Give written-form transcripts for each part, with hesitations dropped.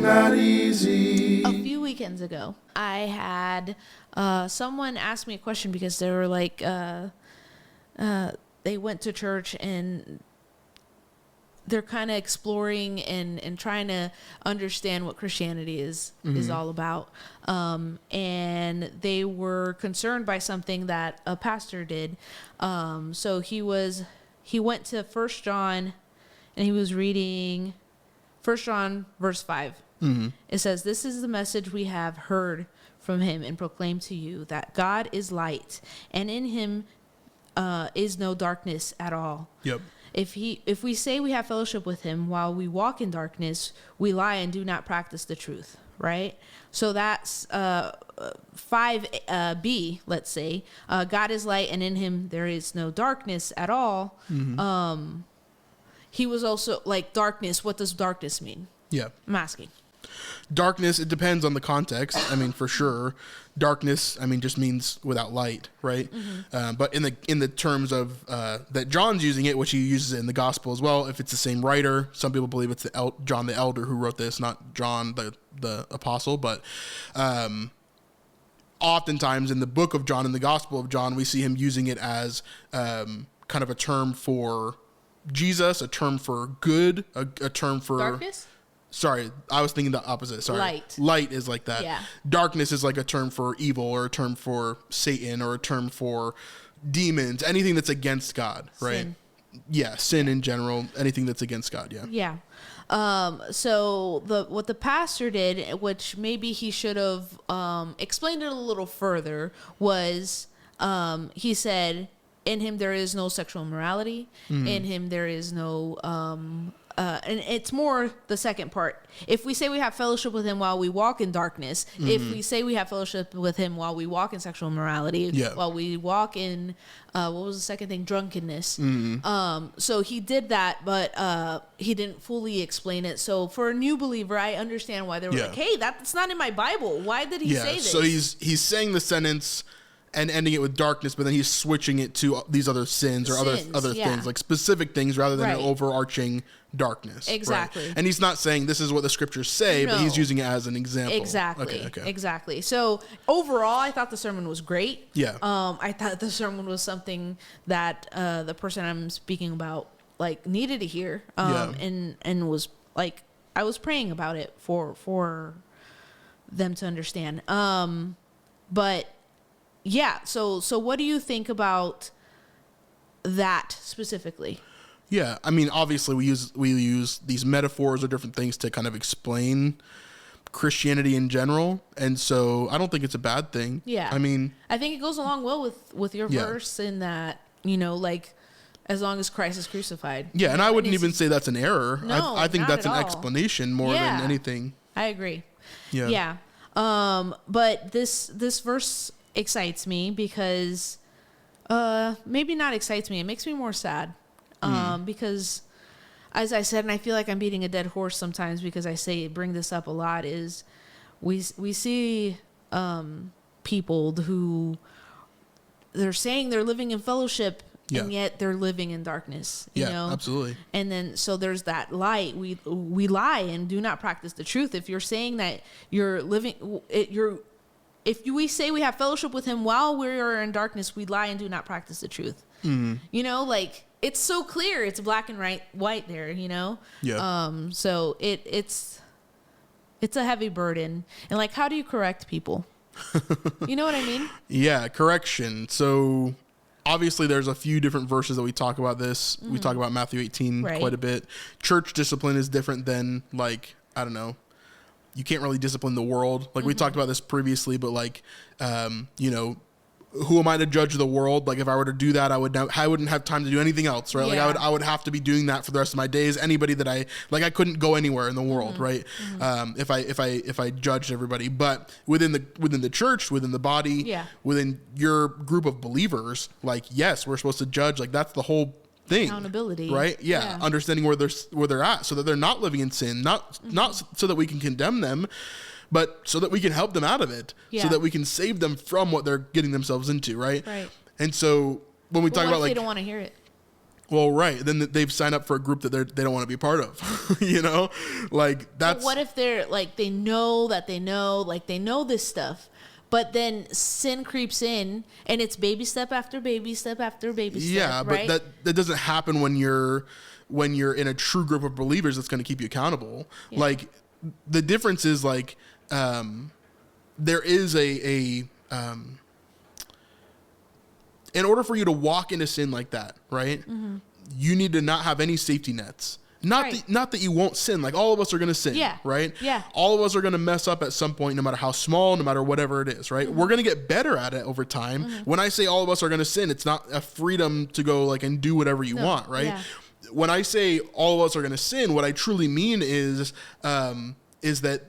not easy. A few weekends ago, I had someone ask me a question because they were like, they went to church and they're kind of exploring and trying to understand what Christianity is all about. And they were concerned by something that a pastor did. So he went to 1 John and he was reading 1 John verse 5. It says, "This is the message we have heard from him and proclaimed to you, that God is light, and in him is no darkness at all. Yep. If we say we have fellowship with him while we walk in darkness, we lie and do not practice the truth." Right? So that's 5b, let's say. God is light, and in him there is no darkness at all. He was also like, darkness, what does darkness mean? Yeah. I'm asking. Darkness, it depends on the context. I mean, for sure, darkness, I mean, just means without light, right? But in the terms of that John's using it, which he uses it in the gospel as well, if it's the same writer, some people believe it's John the Elder who wrote this, not John the apostle. But oftentimes in the book of John, in the gospel of John, we see him using it as kind of a term for Jesus, a term for good, a term for Darkness? Sorry, I was thinking the opposite. Sorry. Light. Light is like that. Yeah. Darkness is like a term for evil, or a term for Satan, or a term for demons, anything that's against God, right? Sin. Yeah, sin in general, anything that's against God, yeah. Yeah. So what the pastor did, which maybe he should have explained it a little further, was he said, in him there is no sexual immorality. In him there is no and it's more the second part. If we say we have fellowship with him while we walk in darkness, if we say we have fellowship with him while we walk in sexual immorality, while we walk in, what was the second thing? Drunkenness. So he did that, but he didn't fully explain it. So for a new believer, I understand why they were like, hey, that's not in my Bible. Why did he say this? So he's saying the sentence and ending it with darkness, but then he's switching it to these other sins or other things, like specific things, rather than an overarching darkness. Exactly. Right? And he's not saying this is what the scriptures say, but he's using it as an example. Exactly. Okay. Exactly. So overall, I thought the sermon was great. Yeah. I thought the sermon was something that the person I'm speaking about like needed to hear. And was like, I was praying about it for them to understand. But yeah, so what do you think about that specifically? Yeah, I mean, obviously we use these metaphors or different things to kind of explain Christianity in general, and so I don't think it's a bad thing. Yeah, I mean, I think it goes along well with your verse in that, you know, like, as long as Christ is crucified. Yeah, and I wouldn't even say that's an error. No, I think that's an all. explanation more than anything. I agree. Yeah. But this verse excites me because maybe not excites me, it makes me more sad, because as I said, and I feel like I'm beating a dead horse sometimes because I bring this up a lot, is we see people who they're saying they're living in fellowship and yet they're living in darkness, you know? Absolutely. And then, so there's that light. We lie and do not practice the truth. If you're saying that you're living, if we say we have fellowship with him while we are in darkness, we lie and do not practice the truth. You know, like, it's so clear. It's black and white there, you know? Yeah. So it's a heavy burden. And like, how do you correct people? You know what I mean? Yeah, correction. So obviously there's a few different verses that we talk about this. We talk about Matthew 18 quite a bit. Church discipline is different than, like, I don't know, you can't really discipline the world. Like, we talked about this previously, but like, you know, who am I to judge the world? Like, if I were to do that, I wouldn't have time to do anything else, right? Yeah. Like, I would have to be doing that for the rest of my days. Anybody that I couldn't go anywhere in the world, right? If I judged everybody, but within the church, within the body, within your group of believers, like, yes, we're supposed to judge. Like, that's the whole thing. Accountability, right? Yeah. Understanding where they're at, so that they're not living in sin, not so that we can condemn them, but so that we can help them out of it, so that we can save them from what they're getting themselves into, right? Right. And so when we talk about, what if like, they don't want to hear it? Well, right. Then they've signed up for a group that they don't want to be part of, you know, like that's. But what if they're like, they know this stuff, but then sin creeps in and it's baby step after baby step after baby step. Yeah. Right? But that doesn't happen when you're in a true group of believers that's going to keep you accountable. Yeah. Like the difference is like, there is in order for you to walk into sin like that, right? Mm-hmm. You need to not have any safety nets. Not that you won't sin. Like all of us are going to sin, right? Yeah. All of us are going to mess up at some point, no matter how small, no matter whatever it is, right? Mm-hmm. We're going to get better at it over time. Mm-hmm. When I say all of us are going to sin, it's not a freedom to go like and do whatever you want, right? Yeah. When I say all of us are going to sin, what I truly mean is that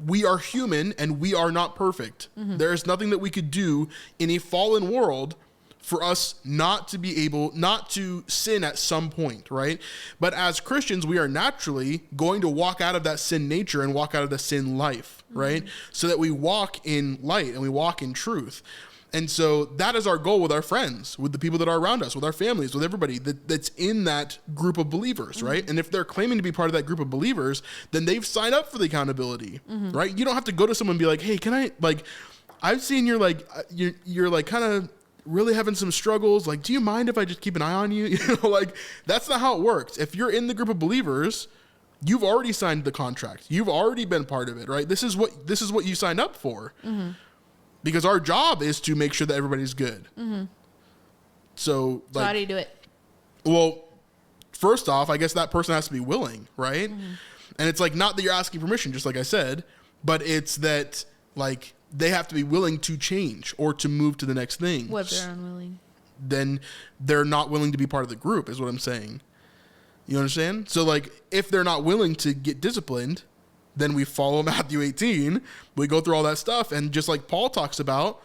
we are human and we are not perfect. Mm-hmm. There is nothing that we could do in a fallen world for us not to sin at some point, right? But as Christians, we are naturally going to walk out of that sin nature and walk out of the sin life, right? Mm-hmm. So that we walk in light and we walk in truth. And so that is our goal with our friends, with the people that are around us, with our families, with everybody that's in that group of believers, mm-hmm. right? And if they're claiming to be part of that group of believers, then they've signed up for the accountability, mm-hmm. right? You don't have to go to someone and be like, hey, can I, like, I've seen you're like kind of really having some struggles. Like, do you mind if I just keep an eye on you? You know, like that's not how it works. If you're in the group of believers, you've already signed the contract. You've already been part of it, right? This is what you signed up for. Mm-hmm. Because our job is to make sure that everybody's good. Mm-hmm. So how do you do it? Well, first off, I guess that person has to be willing, right? Mm-hmm. And it's like not that you're asking permission, just like I said, but it's that like they have to be willing to change or to move to the next thing. What if they're unwilling? Then they're not willing to be part of the group, is what I'm saying. You understand? So like if they're not willing to get disciplined, then we follow Matthew 18. We go through all that stuff. And just like Paul talks about,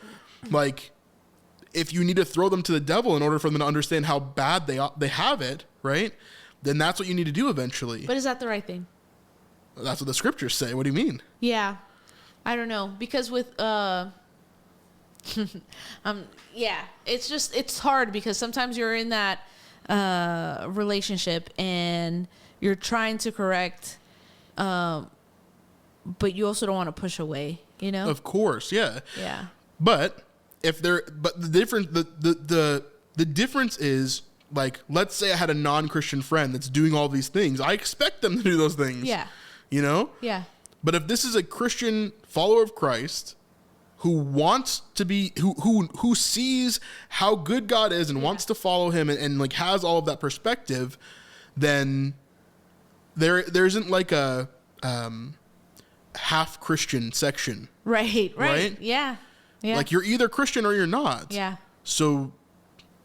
like, if you need to throw them to the devil in order for them to understand how bad they have it, right? Then that's what you need to do eventually. But is that the right thing? That's what the scriptures say. What do you mean? Yeah. I don't know. Because with, yeah, it's hard because sometimes you're in that relationship and you're trying to correct, but you also don't want to push away, you know? Of course, yeah. Yeah. But the difference is, like, let's say I had a non-Christian friend that's doing all these things. I expect them to do those things. Yeah. You know? Yeah. But if this is a Christian follower of Christ who wants to be, who sees how good God is and wants to follow him and like has all of that perspective, then there isn't like a half Christian section. Right. Yeah. Like you're either Christian or you're not. Yeah. So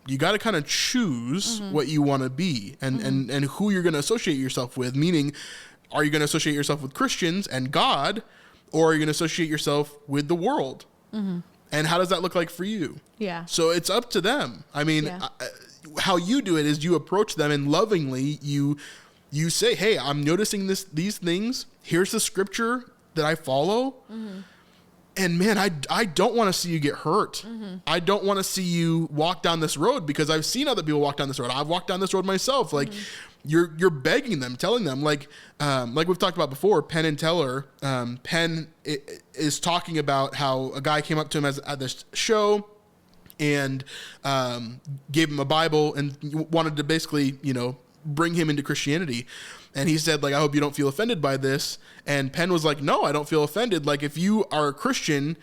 you got to kind of choose mm-hmm. what you want to be and who you're going to associate yourself with. Meaning, are you going to associate yourself with Christians and God, or are you going to associate yourself with the world? Mm-hmm. And how does that look like for you? Yeah. So it's up to them. I mean, how you do it is you approach them and lovingly you say, hey, I'm noticing these things. Here's the scripture that I follow. Mm-hmm. And man, I don't want to see you get hurt. Mm-hmm. I don't want to see you walk down this road because I've seen other people walk down this road. I've walked down this road myself. Like you're begging them, telling them like we've talked about before, Penn and Teller. Penn is talking about how a guy came up to him at this show and gave him a Bible and wanted to basically, bring him into Christianity. And he said, like, I hope you don't feel offended by this. And Penn was like, no, I don't feel offended. Like, if you are a Christian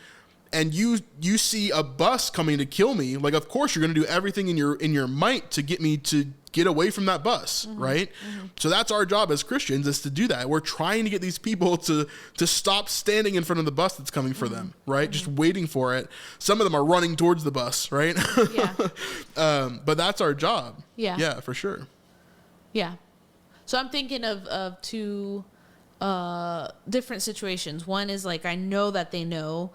and you see a bus coming to kill me, like, of course you're going to do everything in your might to get me to get away from that bus, mm-hmm. right? Mm-hmm. So that's our job as Christians, is to do that. We're trying to get these people to stop standing in front of the bus that's coming for mm-hmm. them, right? Mm-hmm. Just waiting for it. Some of them are running towards the bus, right? Yeah. But that's our job. Yeah. Yeah, for sure. Yeah. So I'm thinking of two different situations. One is like, I know that they know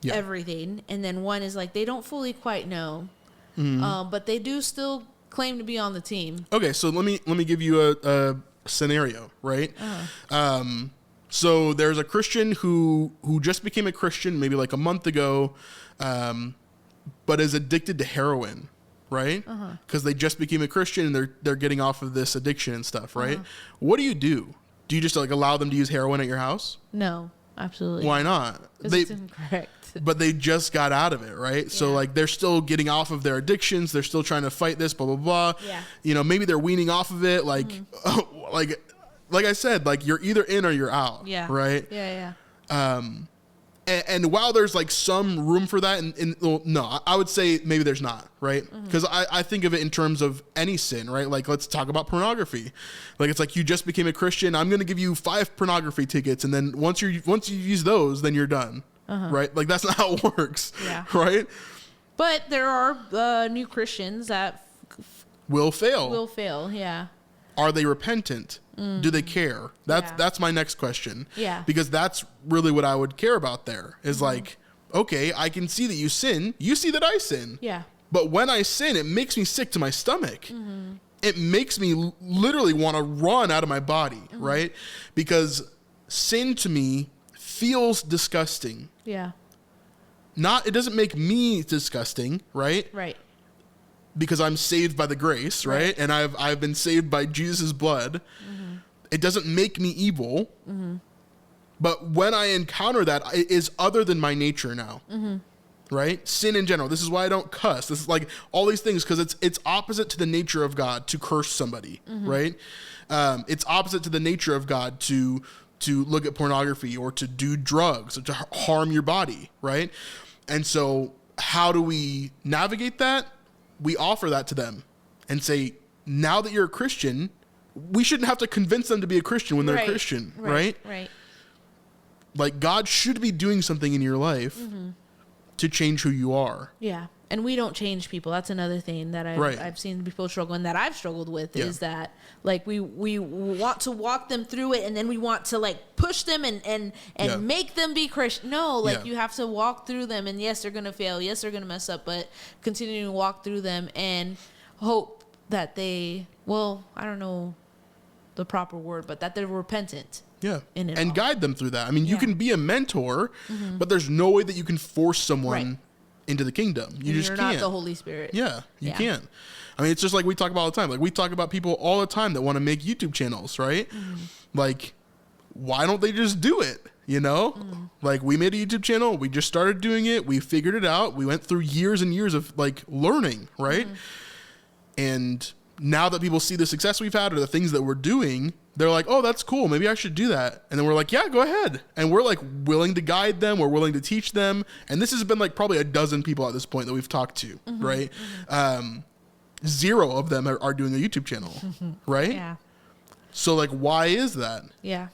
everything. And then one is like, they don't fully quite know, mm-hmm. But they do still claim to be on the team. Okay. So let me give you a scenario, right? Uh-huh. So there's a Christian who just became a Christian maybe like a month ago, but is addicted to heroin, right? Because they just became a Christian and they're getting off of this addiction and stuff, right? What do? Do you just like allow them to use heroin at your house? No, absolutely. Why not? It's incorrect. But they just got out of it, right? Yeah. So like they're still getting off of their addictions. They're still trying to fight this, blah, blah, blah. Yeah. You know, maybe they're weaning off of it. Like, like I said, like you're either in or you're out. Yeah. Right. Yeah. And while there's like some room for that, no, I would say maybe there's not, right? Because I think of it in terms of any sin, right? Like let's talk about pornography. Like it's like you just became a Christian. I'm going to give you 5 pornography tickets, and then once you use those, then you're done, right? Like that's not how it works, right? But there are new Christians that will fail. Yeah. Are they repentant? Do they care? That's my next question. Yeah. Because that's really what I would care about there is like, okay, I can see that you sin. You see that I sin. Yeah. But when I sin, it makes me sick to my stomach. It makes me literally want to run out of my body, right? Because sin to me feels disgusting. Yeah. It doesn't make me disgusting, right? Right. Because I'm saved by the grace, right? And I've been saved by Jesus' blood. It doesn't make me evil. But when I encounter that, it is other than my nature now. Right? Sin in general. This is why I don't cuss. This is like all these things because it's opposite to the nature of God to curse somebody, right? It's opposite to the nature of God to look at pornography or to do drugs or to harm your body, right? And so how do we navigate that? We offer that to them and say, now that you're a Christian, we shouldn't have to convince them to be a Christian when they're a Christian, right? Right. Like God should be doing something in your life to change who you are. Yeah. And we don't change people. That's another thing that I've seen people struggle and that I've struggled with is that like we want to walk them through it and then we want to like push them and make them be Christian. No, like you have to walk through them and yes, they're going to fail. Yes, they're going to mess up, but continue to walk through them and hope that I don't know the proper word, but that they're repentant. Yeah. And guide them through that. I mean, you can be a mentor, but there's no way that you can force someone into the kingdom. You're just can't. You're not the Holy Spirit. Yeah, you can't. I mean, it's just like we talk about all the time. Like we talk about people all the time that want to make YouTube channels, right? Like, why don't they just do it? You know, like we made a YouTube channel. We just started doing it. We figured it out. We went through years and years of like learning, right? And now that people see the success we've had or the things that we're doing, they're like, oh, that's cool. Maybe I should do that. And then we're like, yeah, go ahead. And we're like willing to guide them. We're willing to teach them. And this has been like probably a dozen people at this point that we've talked to, right? 0 of them are doing a YouTube channel, right? Yeah. So like, why is that? Yeah.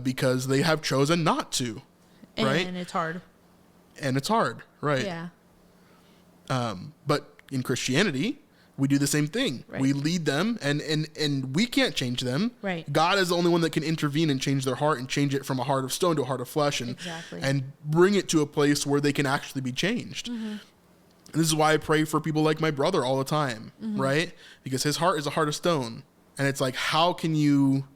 Because they have chosen not to, right? And it's hard. And it's hard, right? Yeah. But in Christianity, we do the same thing. Right. We lead them and we can't change them. Right. God is the only one that can intervene and change their heart and change it from a heart of stone to a heart of flesh and bring it to a place where they can actually be changed. And this is why I pray for people like my brother all the time, right? Because his heart is a heart of stone. And it's like, how can I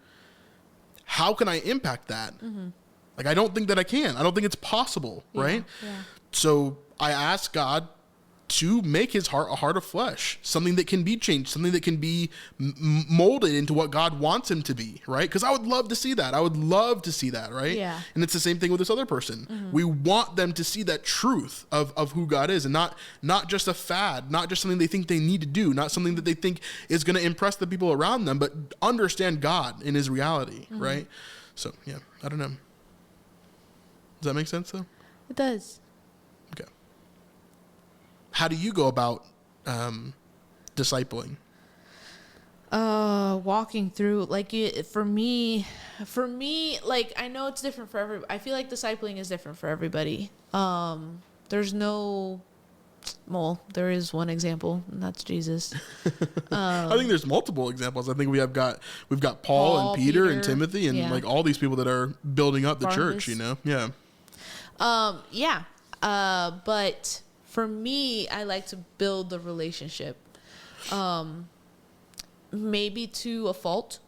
impact that? Like, I don't think that I can. I don't think it's possible, right? Yeah. So I ask God to make his heart a heart of flesh, something that can be changed, something that can be molded into what God wants him to be, right? Because I would love to see that. I would love to see that, right? Yeah. And it's the same thing with this other person. We want them to see that truth of who God is and not just a fad, not just something they think they need to do, not something that they think is going to impress the people around them, but understand God in his reality, right? So, yeah, I don't know. Does that make sense, though? It does. Okay. How do you go about discipling? Walking through, like, for me, like, I know it's different for everybody. I feel like discipling is different for everybody. There is one example, and that's Jesus. I think there's multiple examples. I think we've got Paul and Peter and Timothy and like all these people that are building up the church, you know? Yeah. But for me, I like to build the relationship, maybe to a fault.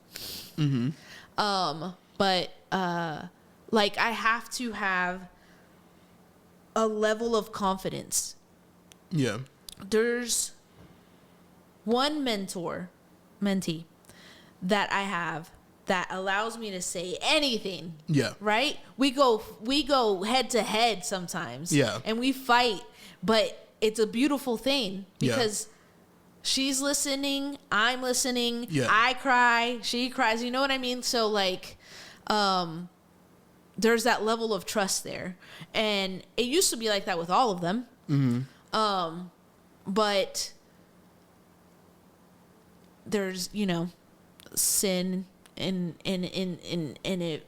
But like I have to have a level of confidence. Yeah. There's one mentee that I have that allows me to say anything. Yeah. Right? We go head to head sometimes. Yeah. And we fight, but it's a beautiful thing because she's listening, I'm listening, I cry, she cries, you know what I mean? So like there's that level of trust there. And it used to be like that with all of them. Mm-hmm. But there's, sin in it.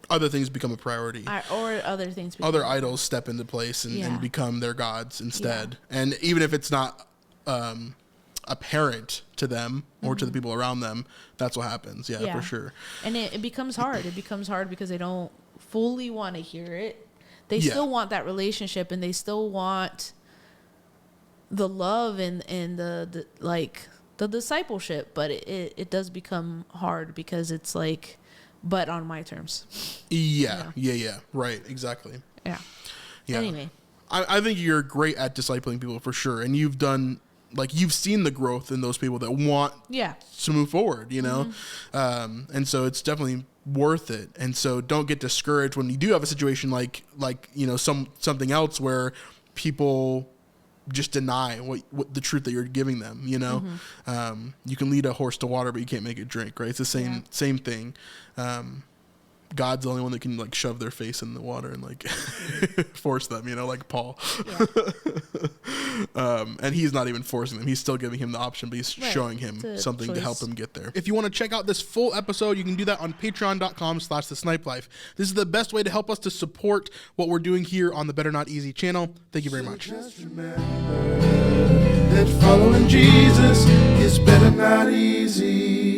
Other things become a priority. Or other things. Other idols step into place and become their gods instead. Yeah. And even if it's not apparent to them or to the people around them, that's what happens. Yeah, for sure. And it becomes hard. It becomes hard because they don't fully want to hear it. They still want that relationship, and they still want the love and the discipleship, but it does become hard because it's like, but on my terms. Yeah. Right. Exactly. Yeah. Anyway, I think you're great at discipling people for sure, and you've seen the growth in those people that want to move forward, and so it's definitely worth it. And so don't get discouraged when you do have a situation like something else where people just deny what the truth that you're giving them. You can lead a horse to water, but you can't make it drink, right? It's the same thing. God's the only one that can shove their face in the water and force them, like Paul. And he's not even forcing them. He's still giving him the option, but he's showing him something to help him get there. If you want to check out this full episode, you can do that on patreon.com/thesnipelife. This is the best way to help us to support what we're doing here on the Better Not Easy channel. Thank you very much. Just remember that following Jesus is better not easy.